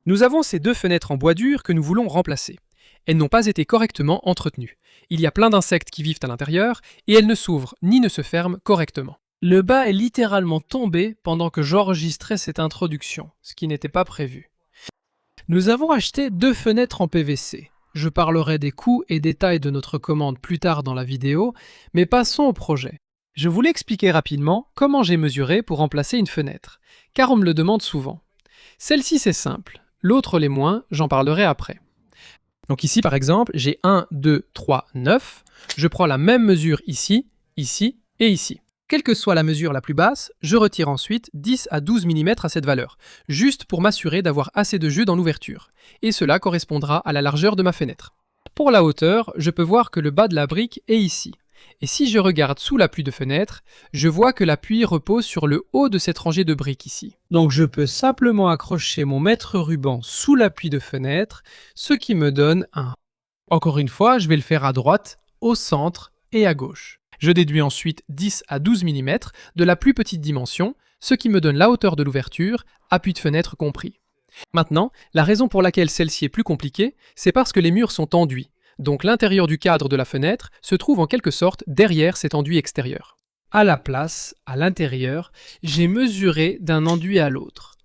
Nous avons ces deux fenêtres en bois dur que nous voulons remplacer. Elles n'ont pas été correctement entretenues. Il y a plein d'insectes qui vivent à l'intérieur et elles ne s'ouvrent ni ne se ferment correctement. Le bas est littéralement tombé pendant que j'enregistrais cette introduction, ce qui n'était pas prévu. Nous avons acheté deux fenêtres en PVC. Je parlerai des coûts et détails de notre commande plus tard dans la vidéo, mais passons au projet. Je voulais expliquer rapidement comment j'ai mesuré pour remplacer une fenêtre, car on me le demande souvent. Celle-ci c'est simple, l'autre les moins, j'en parlerai après. Donc ici par exemple, j'ai 1, 2, 3, 9. Je prends la même mesure ici, ici et ici. Quelle que soit la mesure la plus basse, je retire ensuite 10 à 12 mm à cette valeur, juste pour m'assurer d'avoir assez de jus dans l'ouverture. Et cela correspondra à la largeur de ma fenêtre. Pour la hauteur, je peux voir que le bas de la brique est ici. Et si je regarde sous l'appui de fenêtre, je vois que l'appui repose sur le haut de cette rangée de briques ici. Donc je peux simplement accrocher mon mètre ruban sous l'appui de fenêtre, ce qui me donne un. Encore une fois, je vais le faire à droite, au centre et à gauche. Je déduis ensuite 10 à 12 mm de la plus petite dimension, ce qui me donne la hauteur de l'ouverture, appui de fenêtre compris. Maintenant, la raison pour laquelle celle-ci est plus compliquée, c'est parce que les murs sont enduits. Donc l'intérieur du cadre de la fenêtre se trouve en quelque sorte derrière cet enduit extérieur. À la place, à l'intérieur, j'ai mesuré d'un enduit à l'autre.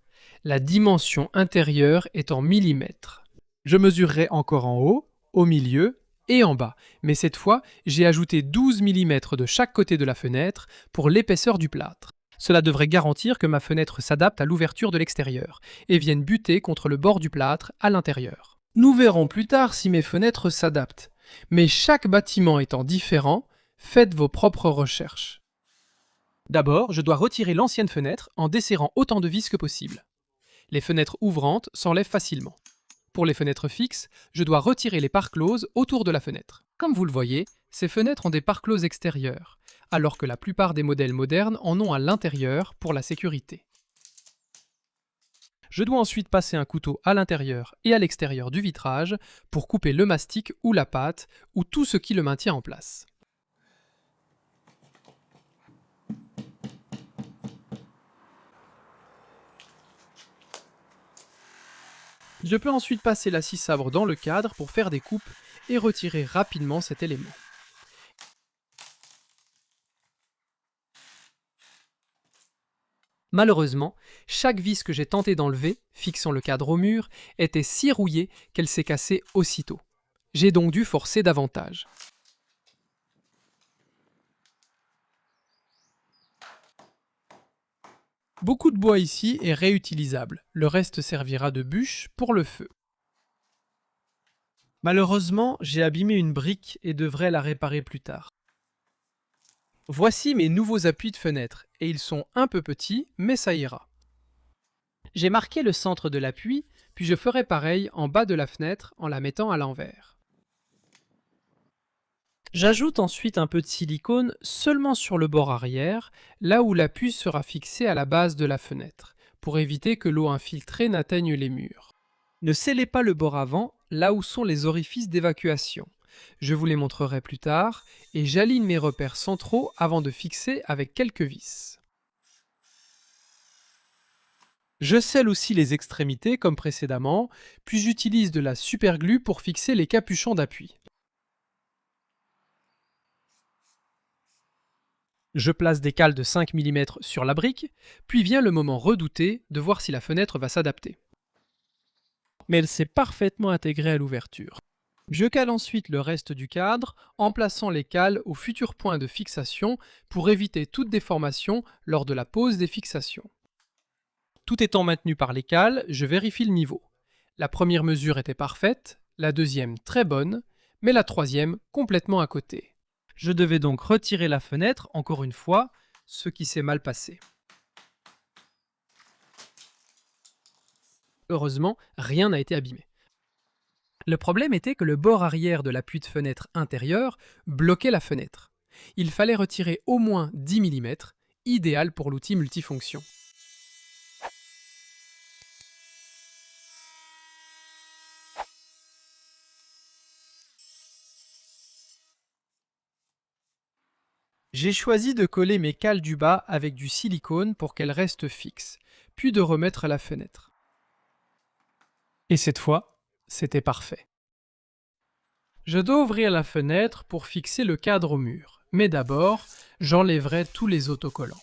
La dimension intérieure est en millimètres. Je mesurerai encore en haut, au milieu et en bas, mais cette fois, j'ai ajouté 12 mm de chaque côté de la fenêtre pour l'épaisseur du plâtre. Cela devrait garantir que ma fenêtre s'adapte à l'ouverture de l'extérieur et vienne buter contre le bord du plâtre à l'intérieur. Nous verrons plus tard si mes fenêtres s'adaptent, mais chaque bâtiment étant différent, faites vos propres recherches. D'abord, je dois retirer l'ancienne fenêtre en desserrant autant de vis que possible. Les fenêtres ouvrantes s'enlèvent facilement. Pour les fenêtres fixes, je dois retirer les parts closes autour de la fenêtre. Comme vous le voyez, ces fenêtres ont des parts closes extérieures, alors que la plupart des modèles modernes en ont à l'intérieur pour la sécurité. Je dois ensuite passer un couteau à l'intérieur et à l'extérieur du vitrage pour couper le mastic ou la pâte ou tout ce qui le maintient en place. Je peux ensuite passer la scie sabre dans le cadre pour faire des coupes et retirer rapidement cet élément. Malheureusement, chaque vis que j'ai tenté d'enlever, fixant le cadre au mur, était si rouillée qu'elle s'est cassée aussitôt. J'ai donc dû forcer davantage. Beaucoup de bois ici est réutilisable, le reste servira de bûche pour le feu. Malheureusement, j'ai abîmé une brique et devrais la réparer plus tard. Voici mes nouveaux appuis de fenêtre, et ils sont un peu petits, mais ça ira. J'ai marqué le centre de l'appui, puis je ferai pareil en bas de la fenêtre en la mettant à l'envers. J'ajoute ensuite un peu de silicone seulement sur le bord arrière, là où l'appui sera fixé à la base de la fenêtre, pour éviter que l'eau infiltrée n'atteigne les murs. Ne scellez pas le bord avant, là où sont les orifices d'évacuation. Je vous les montrerai plus tard, et j'aligne mes repères centraux avant de fixer avec quelques vis. Je scelle aussi les extrémités comme précédemment, puis j'utilise de la superglue pour fixer les capuchons d'appui. Je place des cales de 5 mm sur la brique, puis vient le moment redouté de voir si la fenêtre va s'adapter. Mais elle s'est parfaitement intégrée à l'ouverture. Je cale ensuite le reste du cadre en plaçant les cales aux futurs points de fixation pour éviter toute déformation lors de la pose des fixations. Tout étant maintenu par les cales, je vérifie le niveau. La première mesure était parfaite, la deuxième très bonne, mais la troisième complètement à côté. Je devais donc retirer la fenêtre, encore une fois, ce qui s'est mal passé. Heureusement, rien n'a été abîmé. Le problème était que le bord arrière de l'appui de fenêtre intérieur bloquait la fenêtre. Il fallait retirer au moins 10 mm, idéal pour l'outil multifonction. J'ai choisi de coller mes cales du bas avec du silicone pour qu'elles restent fixes, puis de remettre la fenêtre. Et cette fois, c'était parfait. Je dois ouvrir la fenêtre pour fixer le cadre au mur, mais d'abord, j'enlèverai tous les autocollants.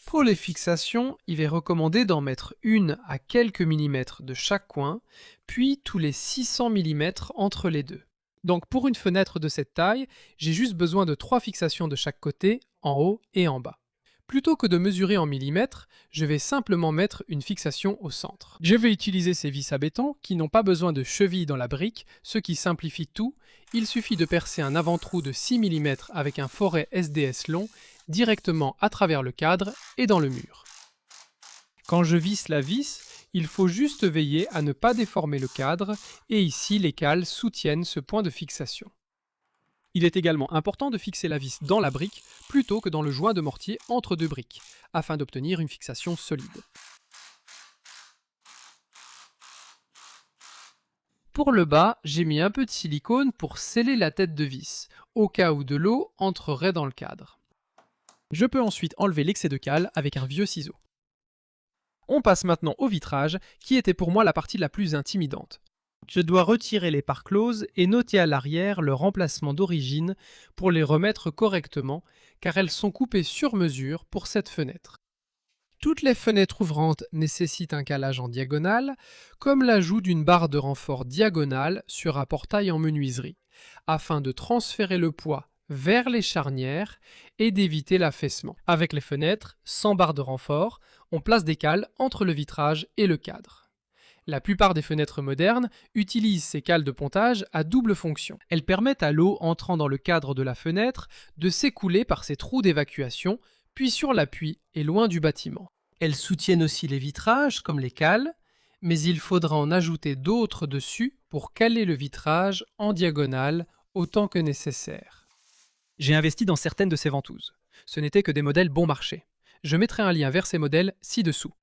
Pour les fixations, il est recommandé d'en mettre une à quelques millimètres de chaque coin, puis tous les 600 millimètres entre les deux. Donc pour une fenêtre de cette taille, j'ai juste besoin de 3 fixations de chaque côté, en haut et en bas. Plutôt que de mesurer en millimètres, je vais simplement mettre une fixation au centre. Je vais utiliser ces vis à béton qui n'ont pas besoin de cheville dans la brique, ce qui simplifie tout. Il suffit de percer un avant-trou de 6 millimètres avec un foret SDS long directement à travers le cadre et dans le mur. Quand je visse la vis, il faut juste veiller à ne pas déformer le cadre et ici les cales soutiennent ce point de fixation. Il est également important de fixer la vis dans la brique plutôt que dans le joint de mortier entre deux briques, afin d'obtenir une fixation solide. Pour le bas, j'ai mis un peu de silicone pour sceller la tête de vis, au cas où de l'eau entrerait dans le cadre. Je peux ensuite enlever l'excès de cale avec un vieux ciseau. On passe maintenant au vitrage, qui était pour moi la partie la plus intimidante. Je dois retirer les parts closes et noter à l'arrière leur emplacement d'origine pour les remettre correctement, car elles sont coupées sur mesure pour cette fenêtre. Toutes les fenêtres ouvrantes nécessitent un calage en diagonale, comme l'ajout d'une barre de renfort diagonale sur un portail en menuiserie, afin de transférer le poids vers les charnières et d'éviter l'affaissement. Avec les fenêtres, sans barre de renfort, on place des cales entre le vitrage et le cadre. La plupart des fenêtres modernes utilisent ces cales de pontage à double fonction. Elles permettent à l'eau entrant dans le cadre de la fenêtre de s'écouler par ces trous d'évacuation, puis sur l'appui et loin du bâtiment. Elles soutiennent aussi les vitrages, comme les cales, mais il faudra en ajouter d'autres dessus pour caler le vitrage en diagonale autant que nécessaire. J'ai investi dans certaines de ces ventouses. Ce n'étaient que des modèles bon marché. Je mettrai un lien vers ces modèles ci-dessous.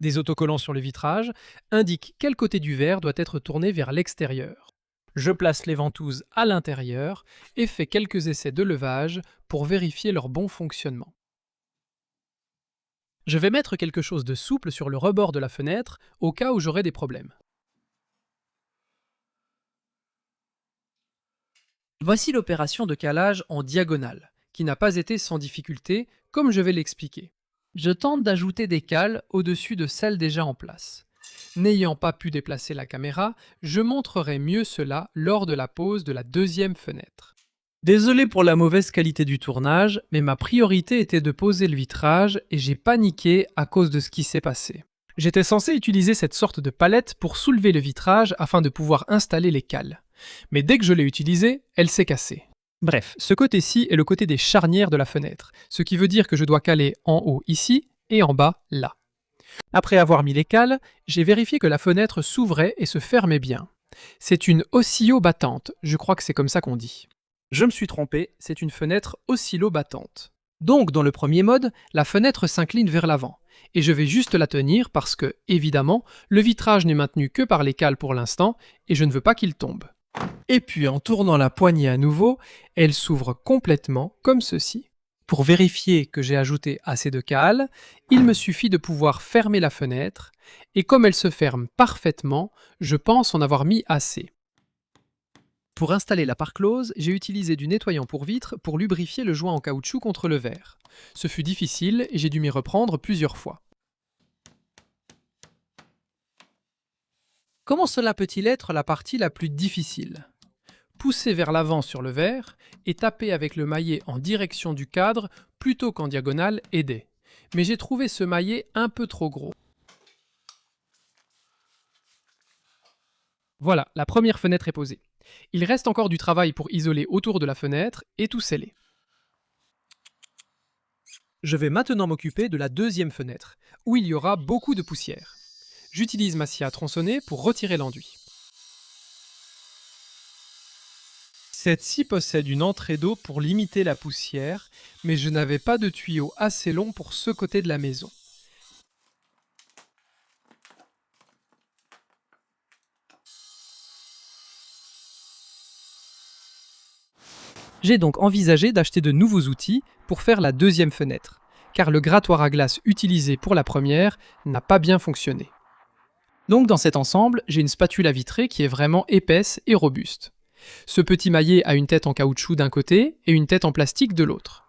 Des autocollants sur le vitrage indiquent quel côté du verre doit être tourné vers l'extérieur. Je place les ventouses à l'intérieur et fais quelques essais de levage pour vérifier leur bon fonctionnement. Je vais mettre quelque chose de souple sur le rebord de la fenêtre au cas où j'aurai des problèmes. Voici l'opération de calage en diagonale, qui n'a pas été sans difficulté, comme je vais l'expliquer. Je tente d'ajouter des cales au-dessus de celles déjà en place. N'ayant pas pu déplacer la caméra, je montrerai mieux cela lors de la pose de la deuxième fenêtre. Désolé pour la mauvaise qualité du tournage, mais ma priorité était de poser le vitrage et j'ai paniqué à cause de ce qui s'est passé. J'étais censé utiliser cette sorte de palette pour soulever le vitrage afin de pouvoir installer les cales. Mais dès que je l'ai utilisée, elle s'est cassée. Bref, ce côté-ci est le côté des charnières de la fenêtre, ce qui veut dire que je dois caler en haut ici et en bas là. Après avoir mis les cales, j'ai vérifié que la fenêtre s'ouvrait et se fermait bien. C'est une oscillo-battante, je crois que c'est comme ça qu'on dit. Je me suis trompé, c'est une fenêtre oscillo-battante. Donc dans le premier mode, la fenêtre s'incline vers l'avant, et je vais juste la tenir parce que, évidemment, le vitrage n'est maintenu que par les cales pour l'instant, et je ne veux pas qu'il tombe. Et puis en tournant la poignée à nouveau, elle s'ouvre complètement comme ceci. Pour vérifier que j'ai ajouté assez de cales, il me suffit de pouvoir fermer la fenêtre, et comme elle se ferme parfaitement, je pense en avoir mis assez. Pour installer la part close, j'ai utilisé du nettoyant pour vitres pour lubrifier le joint en caoutchouc contre le verre. Ce fut difficile et j'ai dû m'y reprendre plusieurs fois. Comment cela peut-il être la partie la plus difficile ? Pousser vers l'avant sur le verre et taper avec le maillet en direction du cadre plutôt qu'en diagonale aidait. Mais j'ai trouvé ce maillet un peu trop gros. Voilà, la première fenêtre est posée. Il reste encore du travail pour isoler autour de la fenêtre et tout sceller. Je vais maintenant m'occuper de la deuxième fenêtre, où il y aura beaucoup de poussière. J'utilise ma scie à tronçonner pour retirer l'enduit. Cette scie possède une entrée d'eau pour limiter la poussière, mais je n'avais pas de tuyau assez long pour ce côté de la maison. J'ai donc envisagé d'acheter de nouveaux outils pour faire la deuxième fenêtre, car le grattoir à glace utilisé pour la première n'a pas bien fonctionné. Donc dans cet ensemble, j'ai une spatule à vitrer qui est vraiment épaisse et robuste. Ce petit maillet a une tête en caoutchouc d'un côté et une tête en plastique de l'autre.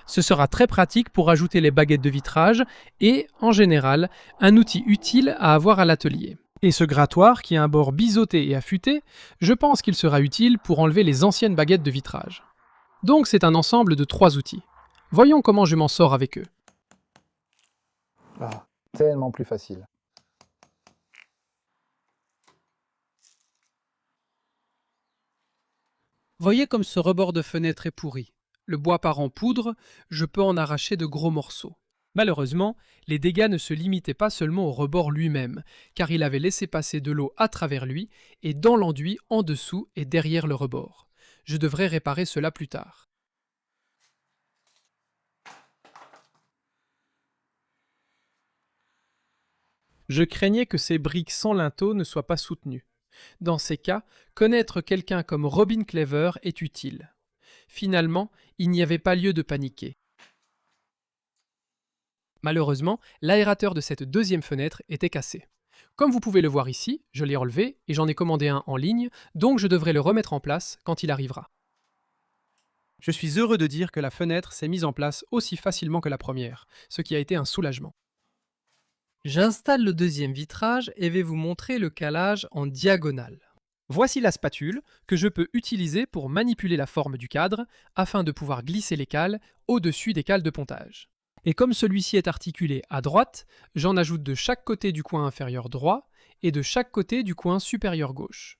Ce sera très pratique pour ajouter les baguettes de vitrage et, en général, un outil utile à avoir à l'atelier. Et ce grattoir, qui a un bord biseauté et affûté, je pense qu'il sera utile pour enlever les anciennes baguettes de vitrage. Donc c'est un ensemble de 3 outils. Voyons comment je m'en sors avec eux. Ah, tellement plus facile. Voyez comme ce rebord de fenêtre est pourri. Le bois part en poudre, je peux en arracher de gros morceaux. Malheureusement, les dégâts ne se limitaient pas seulement au rebord lui-même, car il avait laissé passer de l'eau à travers lui et dans l'enduit en dessous et derrière le rebord. Je devrais réparer cela plus tard. Je craignais que ces briques sans linteau ne soient pas soutenues. Dans ces cas, connaître quelqu'un comme Robin Clever est utile. Finalement, il n'y avait pas lieu de paniquer. Malheureusement, l'aérateur de cette deuxième fenêtre était cassé. Comme vous pouvez le voir ici, je l'ai relevé et j'en ai commandé un en ligne, donc je devrais le remettre en place quand il arrivera. Je suis heureux de dire que la fenêtre s'est mise en place aussi facilement que la première, ce qui a été un soulagement. J'installe le deuxième vitrage et vais vous montrer le calage en diagonale. Voici la spatule que je peux utiliser pour manipuler la forme du cadre afin de pouvoir glisser les cales au-dessus des cales de pontage. Et comme celui-ci est articulé à droite, j'en ajoute de chaque côté du coin inférieur droit et de chaque côté du coin supérieur gauche.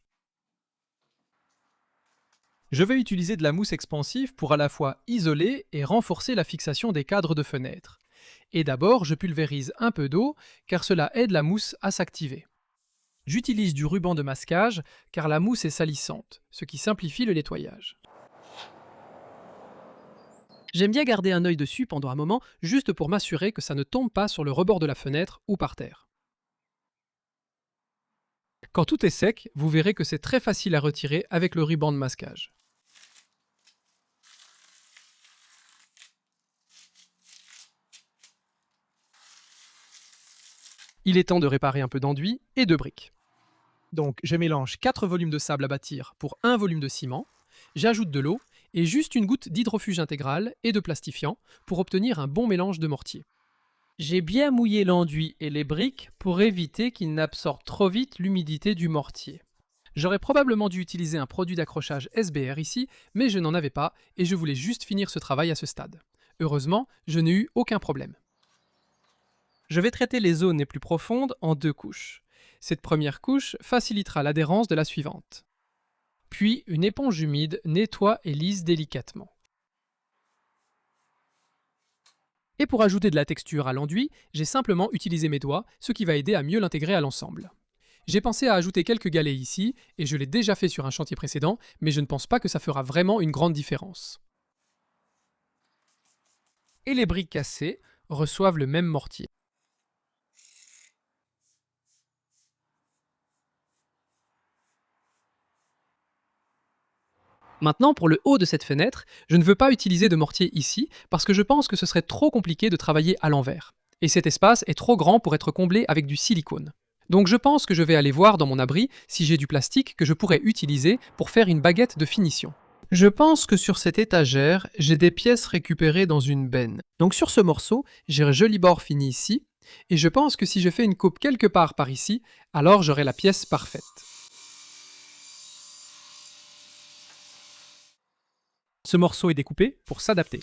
Je vais utiliser de la mousse expansive pour à la fois isoler et renforcer la fixation des cadres de fenêtre. Et d'abord, je pulvérise un peu d'eau car cela aide la mousse à s'activer. J'utilise du ruban de masquage car la mousse est salissante, ce qui simplifie le nettoyage. J'aime bien garder un œil dessus pendant un moment, juste pour m'assurer que ça ne tombe pas sur le rebord de la fenêtre ou par terre. Quand tout est sec, vous verrez que c'est très facile à retirer avec le ruban de masquage. Il est temps de réparer un peu d'enduit et de briques. Donc je mélange 4 volumes de sable à bâtir pour 1 volume de ciment, j'ajoute de l'eau et juste une goutte d'hydrofuge intégral et de plastifiant pour obtenir un bon mélange de mortier. J'ai bien mouillé l'enduit et les briques pour éviter qu'ils n'absorbent trop vite l'humidité du mortier. J'aurais probablement dû utiliser un produit d'accrochage SBR ici, mais je n'en avais pas et je voulais juste finir ce travail à ce stade. Heureusement, je n'ai eu aucun problème. Je vais traiter les zones les plus profondes en 2 couches. Cette première couche facilitera l'adhérence de la suivante. Puis une éponge humide nettoie et lisse délicatement. Et pour ajouter de la texture à l'enduit, j'ai simplement utilisé mes doigts, ce qui va aider à mieux l'intégrer à l'ensemble. J'ai pensé à ajouter quelques galets ici, et je l'ai déjà fait sur un chantier précédent, mais je ne pense pas que ça fera vraiment une grande différence. Et les briques cassées reçoivent le même mortier. Maintenant, pour le haut de cette fenêtre, je ne veux pas utiliser de mortier ici parce que je pense que ce serait trop compliqué de travailler à l'envers. Et cet espace est trop grand pour être comblé avec du silicone. Donc je pense que je vais aller voir dans mon abri si j'ai du plastique que je pourrais utiliser pour faire une baguette de finition. Je pense que sur cette étagère, j'ai des pièces récupérées dans une benne. Donc sur ce morceau, j'ai un joli bord fini ici, et je pense que si je fais une coupe quelque part par ici, alors j'aurai la pièce parfaite. Ce morceau est découpé pour s'adapter.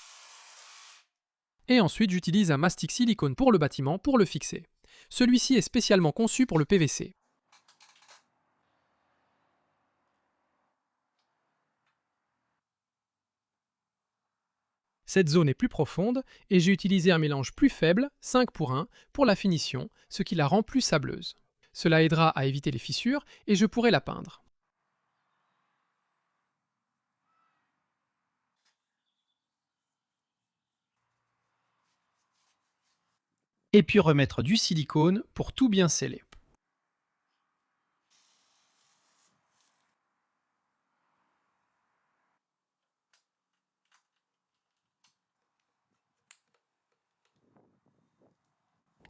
Et ensuite, j'utilise un mastic silicone pour le bâtiment pour le fixer. Celui-ci est spécialement conçu pour le PVC. Cette zone est plus profonde et j'ai utilisé un mélange plus faible, 5 pour 1, pour la finition, ce qui la rend plus sableuse. Cela aidera à éviter les fissures et je pourrai la peindre. Et puis remettre du silicone pour tout bien sceller.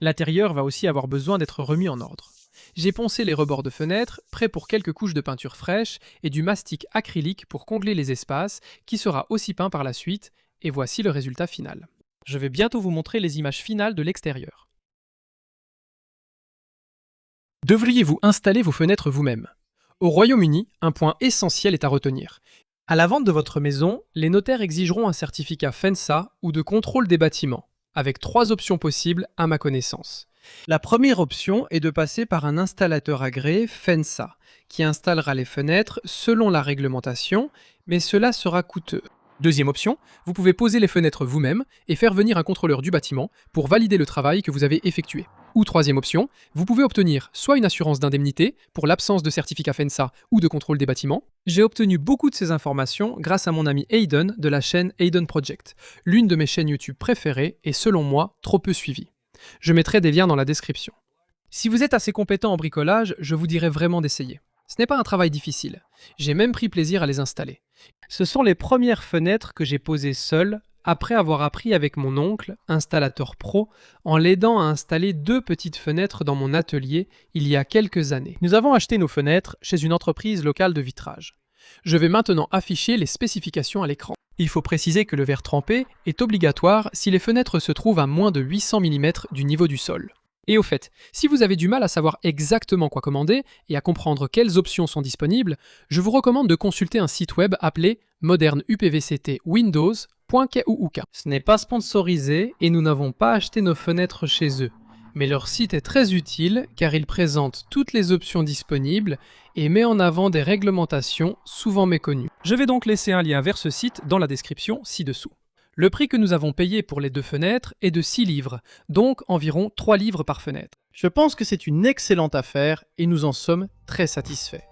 L'intérieur va aussi avoir besoin d'être remis en ordre. J'ai poncé les rebords de fenêtres, prêts pour quelques couches de peinture fraîche et du mastic acrylique pour combler les espaces, qui sera aussi peint par la suite, et voici le résultat final. Je vais bientôt vous montrer les images finales de l'extérieur. Devriez-vous installer vos fenêtres vous-même? Au Royaume-Uni, un point essentiel est à retenir. À la vente de votre maison, les notaires exigeront un certificat FENSA ou de contrôle des bâtiments, avec 3 options possibles à ma connaissance. La première option est de passer par un installateur agréé FENSA, qui installera les fenêtres selon la réglementation, mais cela sera coûteux. Deuxième option, vous pouvez poser les fenêtres vous-même et faire venir un contrôleur du bâtiment pour valider le travail que vous avez effectué. Ou troisième option, vous pouvez obtenir soit une assurance d'indemnité pour l'absence de certificat FENSA ou de contrôle des bâtiments. J'ai obtenu beaucoup de ces informations grâce à mon ami Hayden de la chaîne Hayden Project, l'une de mes chaînes YouTube préférées et selon moi trop peu suivie. Je mettrai des liens dans la description. Si vous êtes assez compétent en bricolage, je vous dirais vraiment d'essayer. Ce n'est pas un travail difficile. J'ai même pris plaisir à les installer. Ce sont les premières fenêtres que j'ai posées seul, après avoir appris avec mon oncle, installateur pro, en l'aidant à installer 2 petites fenêtres dans mon atelier il y a quelques années. Nous avons acheté nos fenêtres chez une entreprise locale de vitrage. Je vais maintenant afficher les spécifications à l'écran. Il faut préciser que le verre trempé est obligatoire si les fenêtres se trouvent à moins de 800 mm du niveau du sol. Et au fait, si vous avez du mal à savoir exactement quoi commander et à comprendre quelles options sont disponibles, je vous recommande de consulter un site web appelé modernupvctwindows.kououka. Ce n'est pas sponsorisé et nous n'avons pas acheté nos fenêtres chez eux. Mais leur site est très utile car il présente toutes les options disponibles et met en avant des réglementations souvent méconnues. Je vais donc laisser un lien vers ce site dans la description ci-dessous. Le prix que nous avons payé pour les 2 fenêtres est de 6 livres, donc environ 3 livres par fenêtre. Je pense que c'est une excellente affaire et nous en sommes très satisfaits.